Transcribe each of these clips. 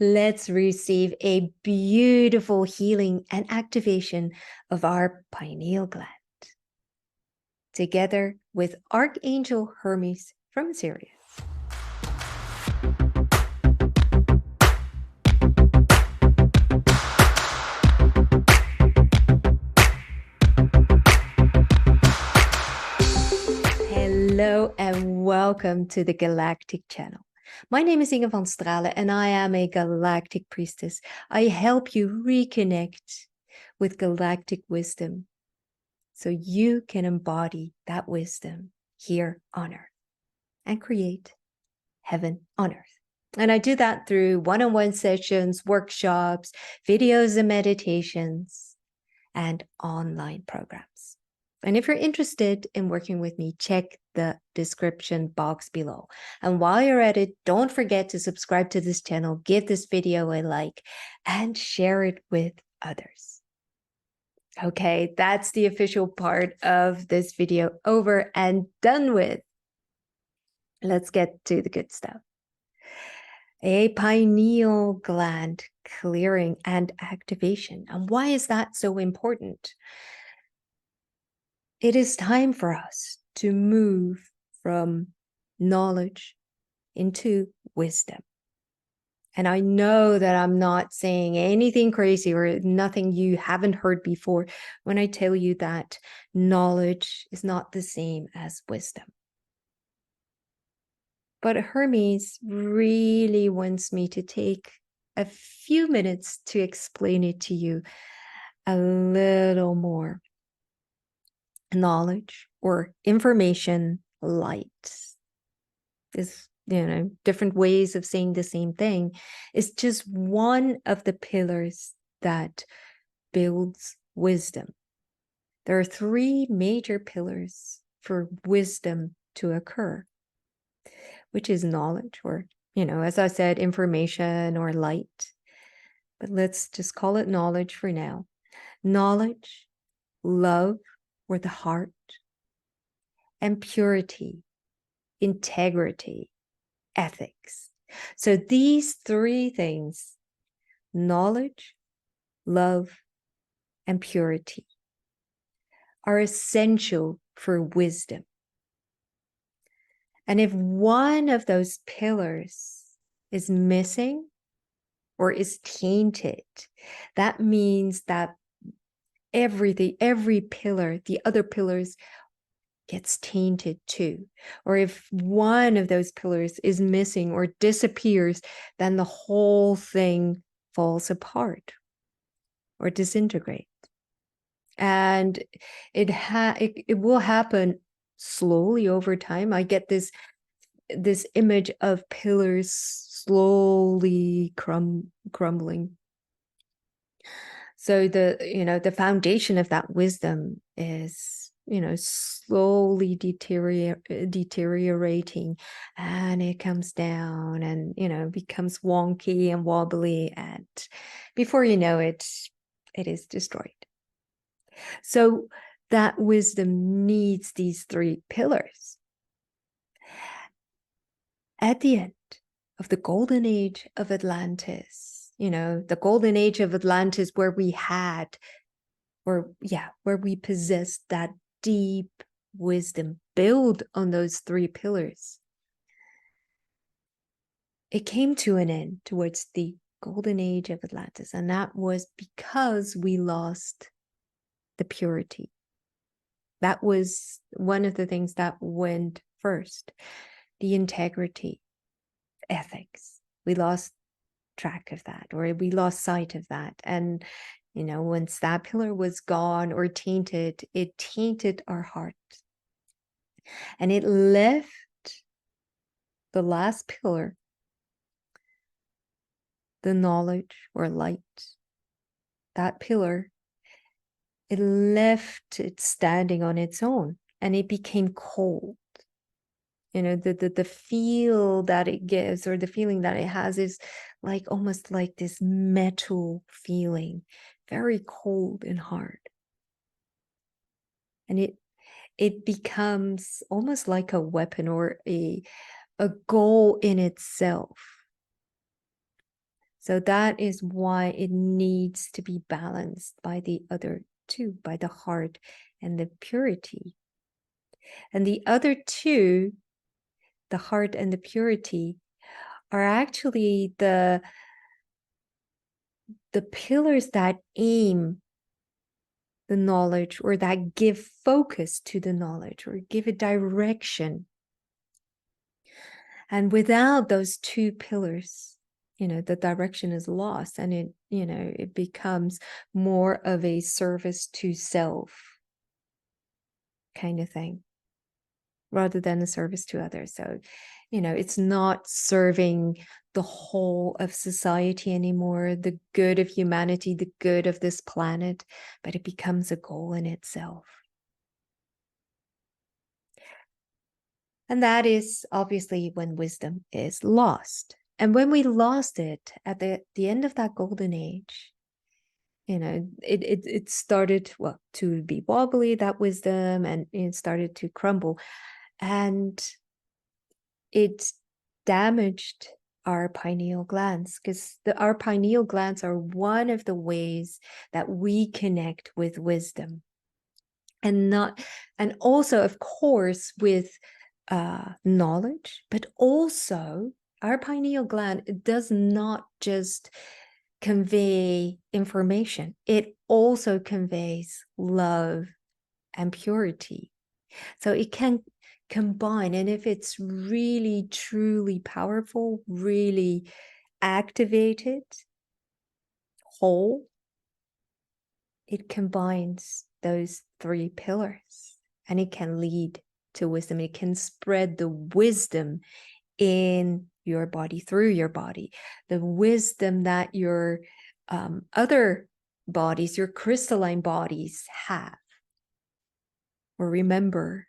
Let's receive a beautiful healing and activation of our pineal gland. Together with Archangel Hermes from Sirius. Hello and welcome to the Galactic Channel. My name is Inge van Stralen and I am a Galactic Priestess. I help you reconnect with galactic wisdom so you can embody that wisdom here on Earth and create heaven on Earth. And I do that through one-on-one sessions, workshops, videos and meditations, and online programs. And if you're interested in working with me, check the description box below. And while you're at it, don't forget to subscribe to this channel, give this video a like, and share it with others. Okay, that's the official part of this video over and done with. Let's get to the good stuff. A pineal gland clearing and activation. And why is that so important? It is time for us to move from knowledge into wisdom. And I know that I'm not saying anything crazy or nothing you haven't heard before when I tell you that knowledge is not the same as wisdom. But Hermes really wants me to take a few minutes to explain it to you a little more. Knowledge or information, light is, different ways of saying the same thing, is just one of the pillars that builds wisdom. There are three major pillars for wisdom to occur, which is knowledge or, as I said, information or light. But let's just call it knowledge for now. Knowledge, love, or the heart, and purity, integrity, ethics. So these three things, knowledge, love, and purity, are essential for wisdom. And if one of those pillars is missing or is tainted, that means that every pillar, the other pillars, gets tainted too. Or if one of those pillars is missing or disappears, then the whole thing falls apart or disintegrates. And it will happen slowly over time. I get this image of pillars slowly crumbling. So the foundation of that wisdom is, slowly deteriorating, and it comes down and, becomes wonky and wobbly. And before you know it, it is destroyed. So that wisdom needs these three pillars. At the end of the golden age of Atlantis, the golden age of Atlantis where we possessed that deep wisdom built on those three pillars. It came to an end towards the golden age of Atlantis, and that was because we lost the purity. That was one of the things that went first, the integrity, ethics. We lost track of that, or we lost sight of that. And once that pillar was gone or tainted, it tainted our heart, and it left the last pillar, the knowledge or light. That pillar, it left it standing on its own, and it became cold. The feel that it gives, or the feeling that it has, is like almost like this metal feeling, very cold and hard. And it becomes almost like a weapon or a goal in itself. So that is why it needs to be balanced by the other two, by the heart and the purity. And the other two, the heart and the purity, are actually the pillars that aim the knowledge, or that give focus to the knowledge, or give a direction. And without those two pillars, the direction is lost, and it becomes more of a service to self kind of thing, rather than a service to others. So, it's not serving the whole of society anymore, the good of humanity, the good of this planet, but it becomes a goal in itself. And that is obviously when wisdom is lost. And when we lost it at the end of that golden age, it started, well, to be wobbly, that wisdom, and it started to crumble. And it damaged our pineal glands, because our pineal glands are one of the ways that we connect with wisdom. And also, of course, with knowledge, but also our pineal gland does not just convey information, it also conveys love and purity. So it can combine, and if it's really truly powerful, really activated, whole, it combines those three pillars, and it can lead to wisdom. It can spread the wisdom in your body, through your body, the wisdom that your other bodies, your crystalline bodies, have or remember,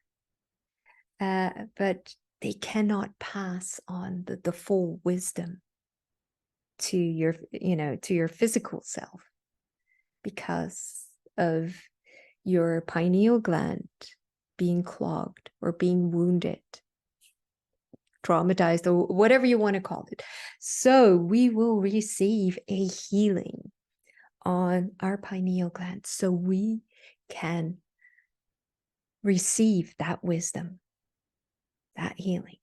but they cannot pass on the full wisdom to your physical self, because of your pineal gland being clogged or being wounded, traumatized, or whatever you want to call it. So we will receive a healing on our pineal gland, so we can receive that wisdom, that healing,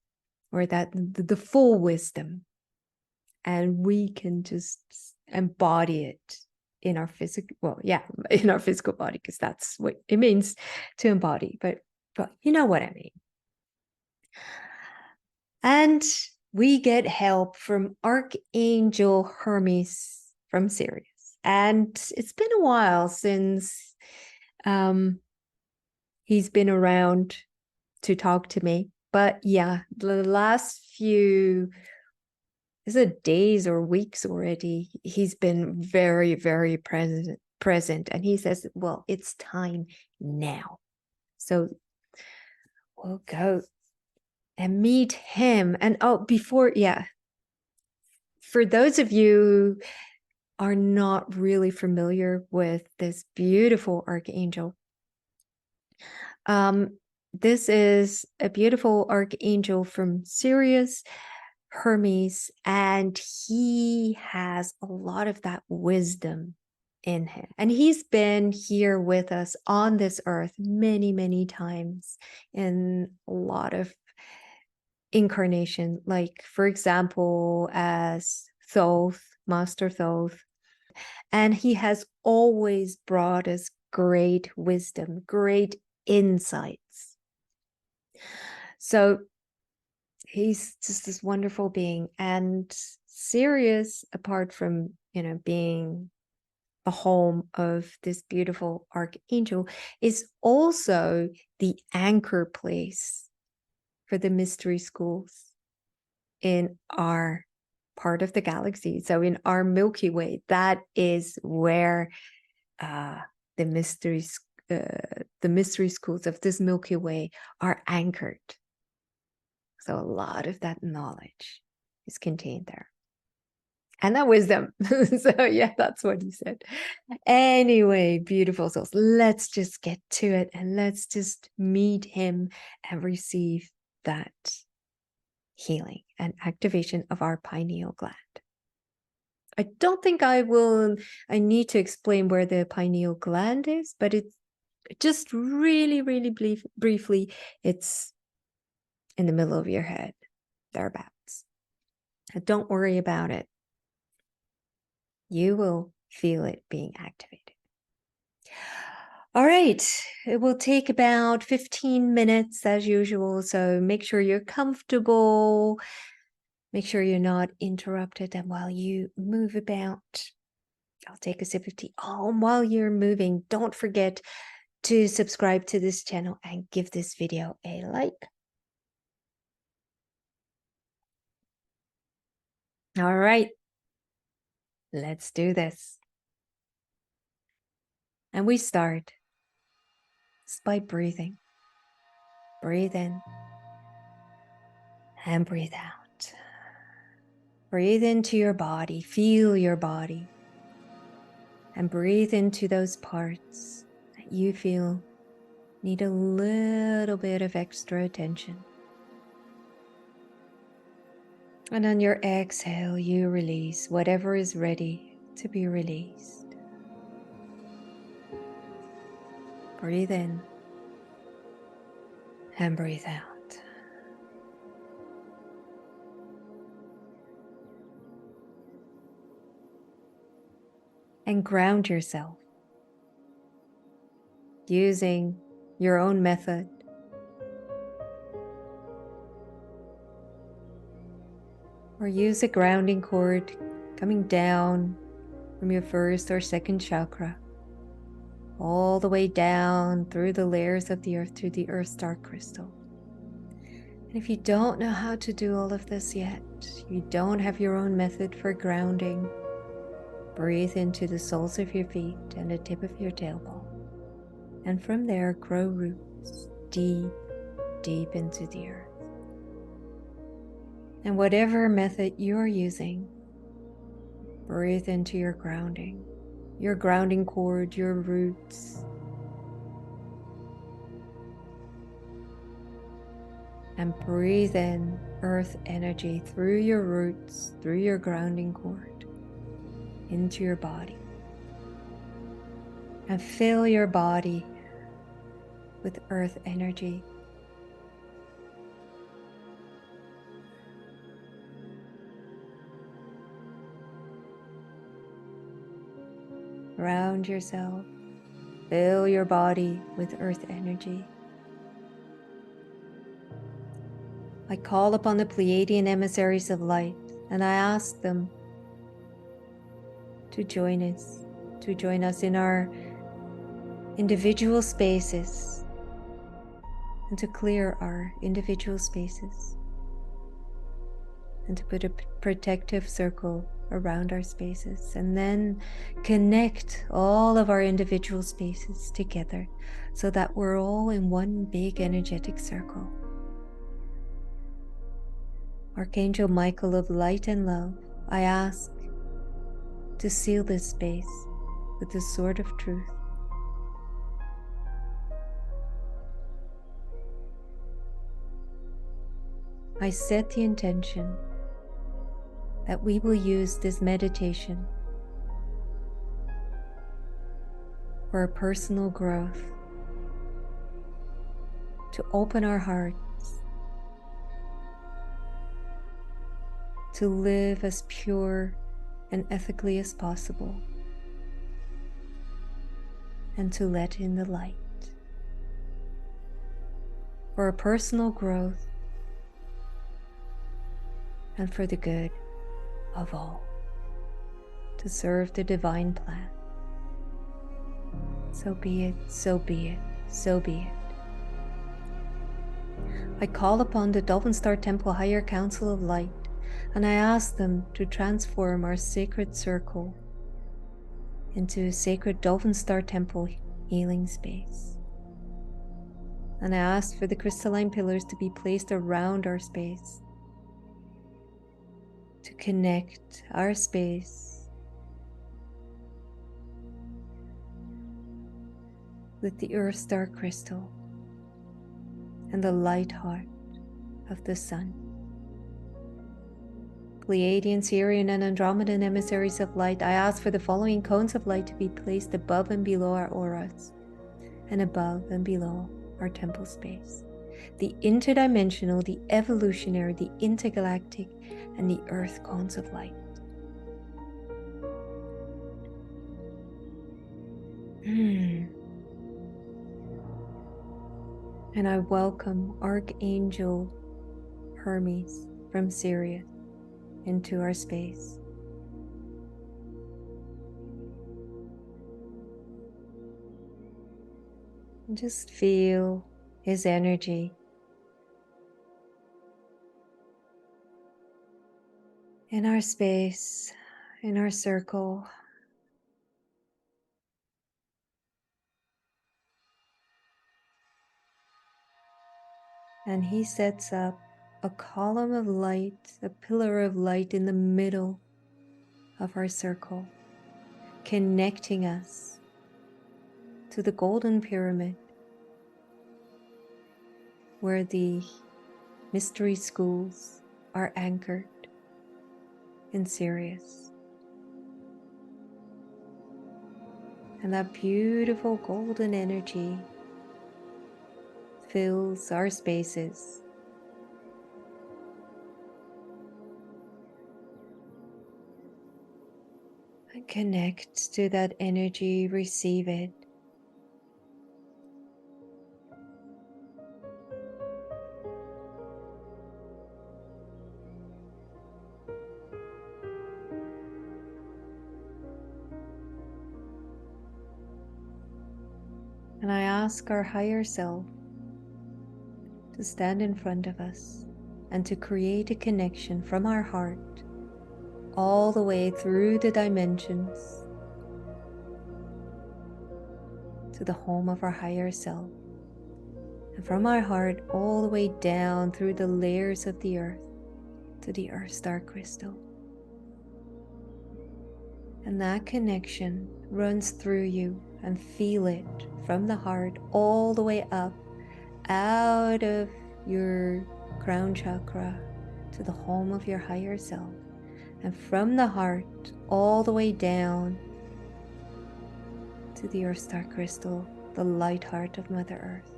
or that the full wisdom, and we can just embody it in our physical, in our physical body, because that's what it means to embody, but you know what I mean. And we get help from Archangel Hermes from Sirius. And it's been a while since he's been around to talk to me. But yeah, the last few, is it days or weeks already, he's been very, very present. And he says, well, it's time now. So we'll go and meet him. And for those of you who are not really familiar with this beautiful archangel, this is a beautiful archangel from Sirius, Hermes, and he has a lot of that wisdom in him. And he's been here with us on this earth many, many times in a lot of incarnation, like, for example, as Thoth, Master Thoth. And he has always brought us great wisdom, great insights. So he's just this wonderful being. And Sirius, apart from, being the home of this beautiful archangel, is also the anchor place for the mystery schools in our part of the galaxy. So in our Milky Way, that is where the mystery schools of this Milky Way are anchored. So a lot of that knowledge is contained there. And that wisdom. So yeah, that's what he said. Anyway, beautiful souls, let's just get to it, and let's just meet him and receive that healing and activation of our pineal gland. I don't think I need to explain where the pineal gland is, but it's just really, really briefly, it's in the middle of your head, thereabouts. Don't worry about it. You will feel it being activated. All right, it will take about 15 minutes as usual, so make sure you're comfortable. Make sure you're not interrupted, and while you move about, I'll take a sip of tea. Oh, and while you're moving, don't forget to subscribe to this channel and give this video a like. All right, let's do this. And we start by breathing. Breathe in and breathe out. Breathe into your body, feel your body, and breathe into those parts that you feel need a little bit of extra attention. And on your exhale, you release whatever is ready to be released. Breathe in and breathe out. And ground yourself using your own method. Or use a grounding cord coming down from your first or second chakra, all the way down through the layers of the earth to the earth's dark crystal. And if you don't know how to do all of this yet, you don't have your own method for grounding, breathe into the soles of your feet and the tip of your tailbone. And from there, grow roots deep, deep into the earth. And whatever method you're using, breathe into your grounding cord, your roots. And breathe in earth energy through your roots, through your grounding cord, into your body. And fill your body with earth energy. Ground yourself, fill your body with earth energy. I call upon the Pleiadian emissaries of light, and I ask them to join us in our individual spaces, and to clear our individual spaces, and to put a protective circle around our spaces, and then connect all of our individual spaces together so that we're all in one big energetic circle. Archangel Michael of light and love, I ask to seal this space with the sword of truth. I set the intention that we will use this meditation for a personal growth, to open our hearts, to live as pure and ethically as possible, and to let in the light. For a personal growth and for the good of all, to serve the divine plan. So be it, so be it, so be it. I call upon the Dolphin Star Temple Higher Council of Light, and I ask them to transform our sacred circle into a sacred Dolphin Star Temple healing space. And I ask for the crystalline pillars to be placed around our space, to connect our space with the Earth's dark crystal and the light heart of the sun. Pleiadian, Sirian, and Andromedan emissaries of light, I ask for the following cones of light to be placed above and below our auras, and above and below our temple space. The interdimensional, the evolutionary, the intergalactic, and the earth cones of light. And I welcome Archangel Hermes from Sirius into our space. And just feel his energy in our space, in our circle. And he sets up a column of light, a pillar of light in the middle of our circle, connecting us to the golden pyramid, where the mystery schools are anchored in Sirius. And that beautiful golden energy fills our spaces. And connect to that energy, receive it. And I ask our higher self to stand in front of us and to create a connection from our heart all the way through the dimensions to the home of our higher self, and from our heart all the way down through the layers of the earth to the earth star crystal. And that connection runs through you, and feel it from the heart all the way up out of your crown chakra to the home of your higher self, and from the heart all the way down to the earth star crystal, the light heart of Mother Earth.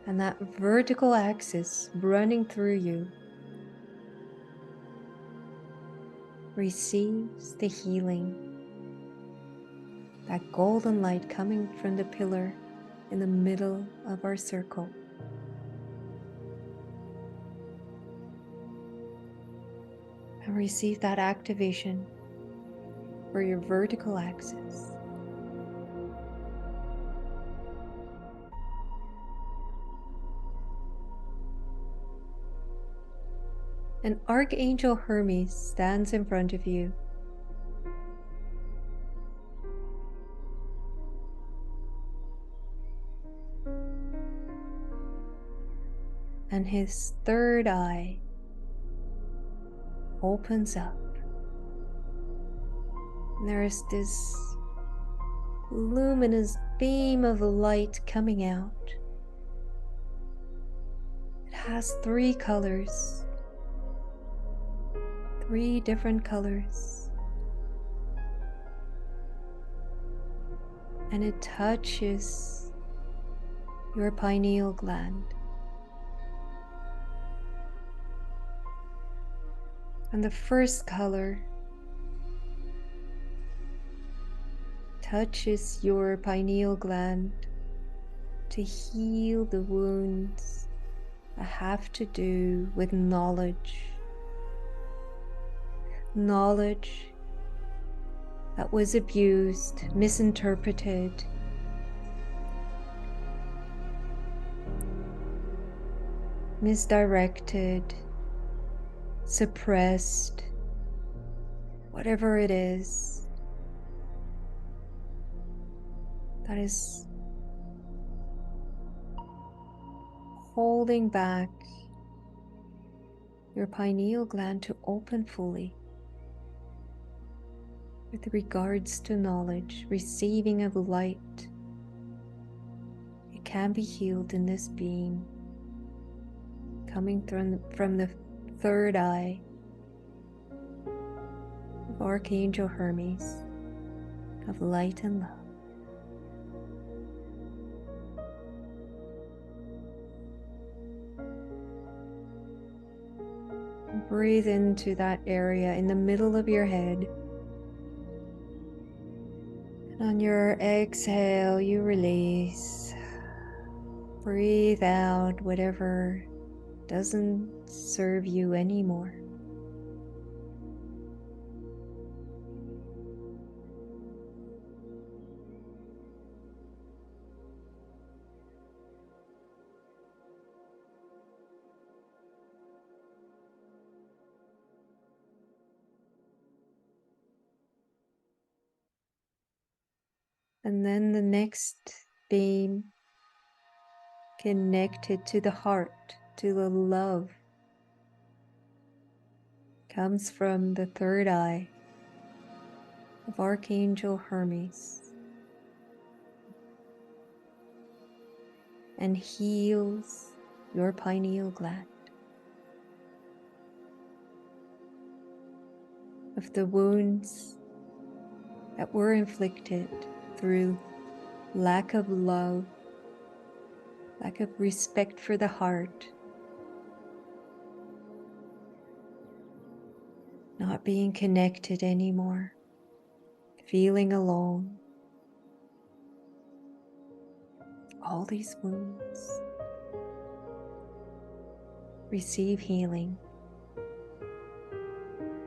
And that vertical axis running through you receives the healing, that golden light coming from the pillar in the middle of our circle. And receive that activation for your vertical axis. And Archangel Hermes stands in front of you. And his third eye opens up. And there is this luminous beam of light coming out. It has 3 colors, 3 different colors. And it touches your pineal gland. And the first color touches your pineal gland to heal the wounds that have to do with knowledge. Knowledge that was abused, misinterpreted, misdirected, suppressed, whatever it is that is holding back your pineal gland to open fully with regards to knowledge, receiving of light. It can be healed in this being, coming from the third eye of Archangel Hermes, of light and love. Breathe into that area in the middle of your head. And on your exhale, you release. Breathe out whatever doesn't serve you anymore. And then the next beam connected to the heart, to the love, comes from the third eye of Archangel Hermes and heals your pineal gland of the wounds that were inflicted through lack of love, lack of respect for the heart, not being connected anymore, feeling alone. All these wounds receive healing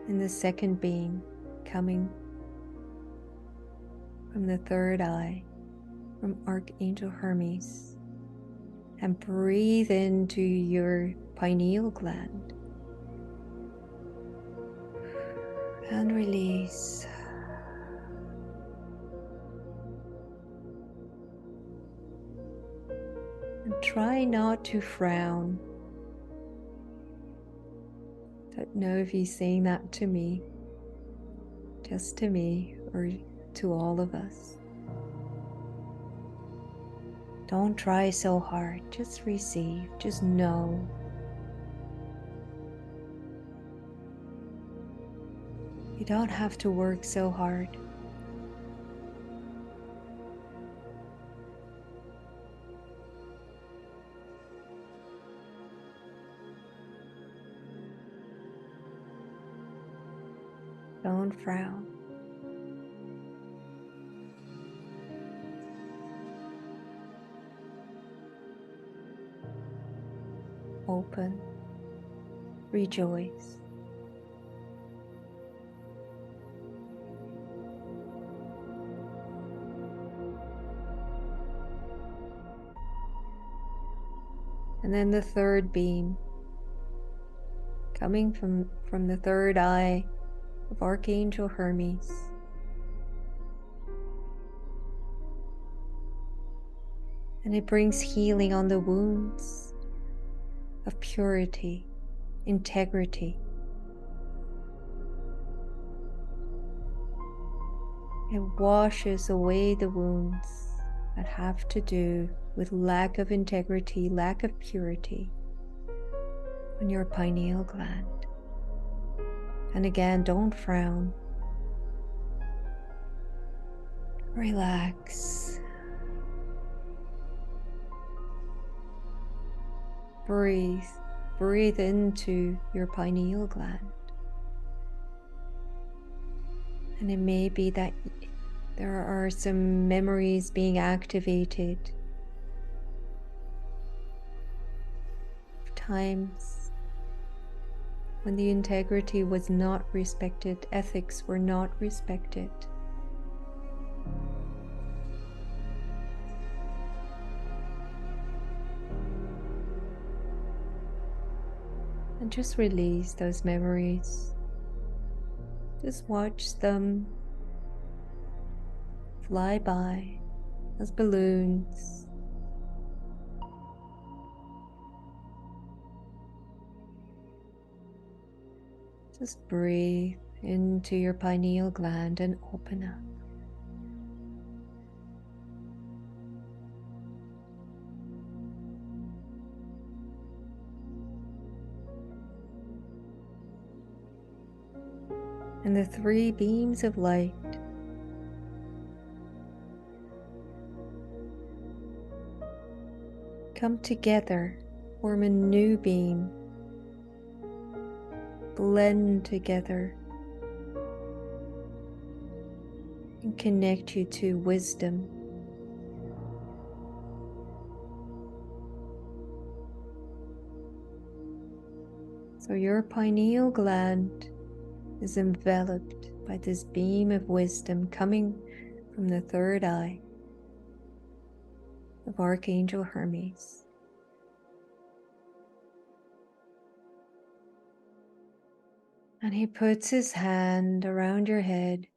in the second being coming from the third eye, from Archangel Hermes, and breathe into your pineal gland and release. And try not to frown. Don't know if he's saying that to me, just to me, or to all of us. Don't try so hard, just receive, just know. You don't have to work so hard. Don't frown. Open, rejoice. And then the third beam, coming from the third eye of Archangel Hermes, and it brings healing on the wounds of purity, integrity. It washes away the wounds that have to do with lack of integrity, lack of purity on your pineal gland. And again, don't frown. Relax. Breathe. Breathe into your pineal gland. And it may be that there are some memories being activated of times when the integrity was not respected, ethics were not respected. And just release those memories. Just watch them fly by as balloons. Just breathe into your pineal gland and open up. And the 3 beams of light come together, form a new beam, blend together, and connect you to wisdom. So your pineal gland is enveloped by this beam of wisdom coming from the 3rd eye of Archangel Hermes. And he puts his hand around your head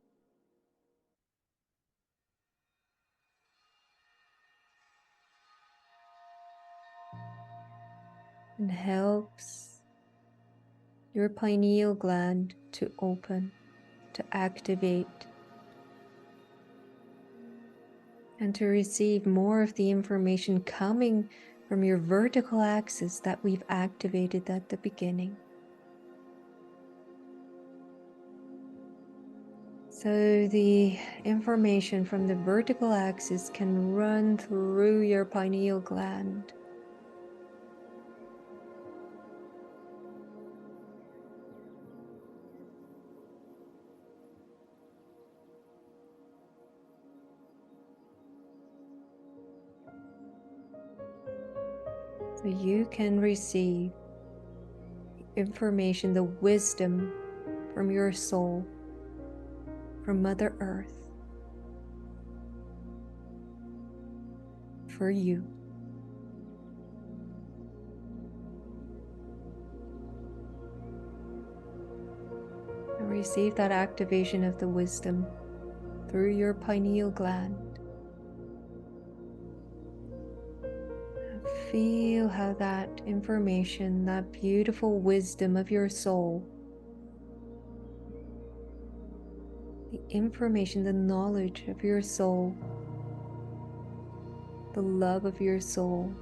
and helps your pineal gland to open, to activate, and to receive more of the information coming from your vertical axis that we've activated at the beginning. So the information from the vertical axis can run through your pineal gland. So you can receive information, the wisdom from your soul, from Mother Earth, for you. And receive that activation of the wisdom through your pineal gland. Feel how that information, that beautiful wisdom of your soul, the information, the knowledge of your soul, the love of your soul,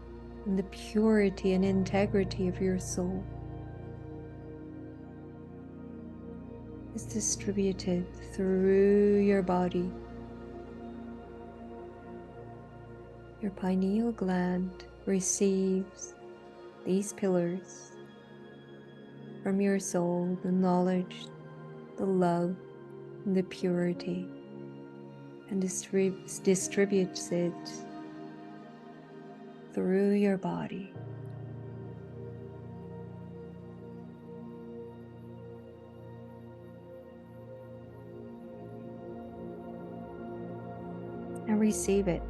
and the purity and integrity of your soul is distributed through your body. Your pineal gland receives these pillars from your soul, the knowledge, the love, and the purity, and distributes it through your body. And receive it.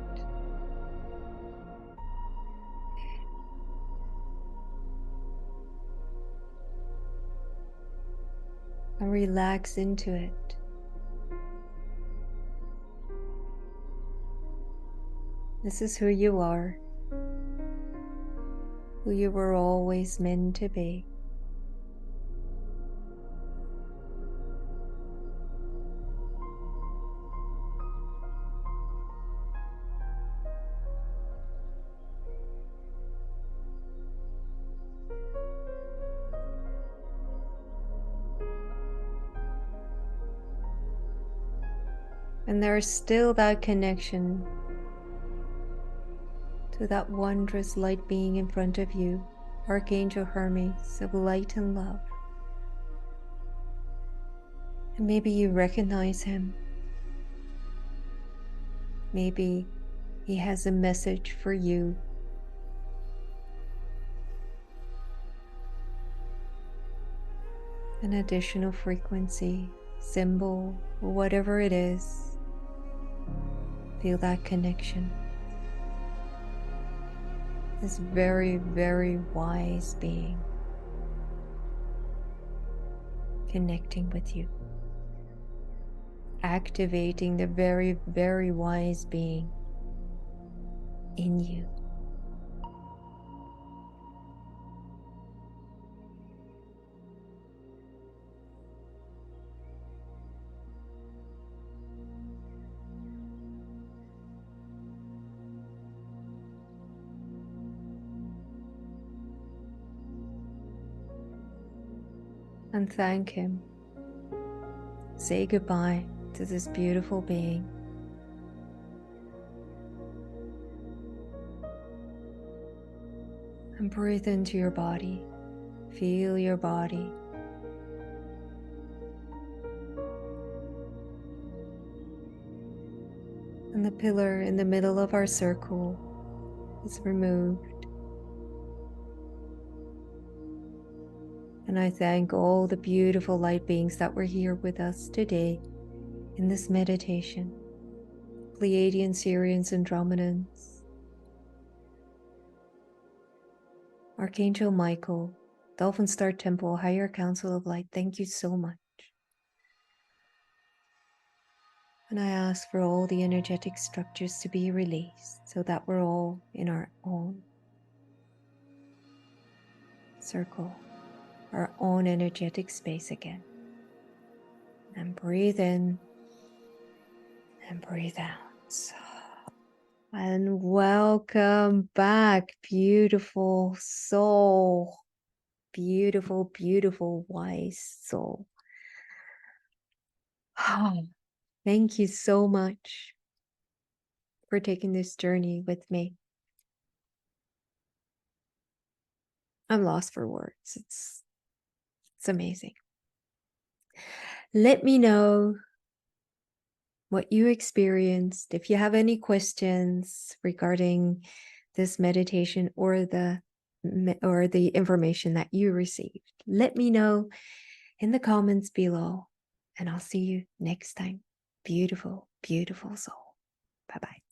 And relax into it. This is who you are, who you were always meant to be. And there is still that connection to that wondrous light being in front of you, Archangel Hermes of light and love. And maybe you recognize him. Maybe he has a message for you. An additional frequency, symbol, or whatever it is. Feel that connection. This very, very wise being connecting with you. Activating the very, very wise being in you. And thank him say goodbye to this beautiful being. And breathe into your body. Feel your body. And the pillar in the middle of our circle is removed. And I thank all the beautiful light beings that were here with us today in this meditation. Pleiadian, Sirians, Andromedans, Archangel Michael, Dolphin Star Temple, Higher Council of Light, thank you so much. And I ask for all the energetic structures to be released so that we're all in our own circle, our own energetic space again. And breathe in and breathe out. And welcome back, beautiful soul. Beautiful, beautiful, wise soul. Thank you so much for taking this journey with me. I'm lost for words. It's amazing. Let me know what you experienced. If you have any questions regarding this meditation or the information that you received, let me know in the comments below, and I'll see you next time. Beautiful, beautiful soul. Bye-bye.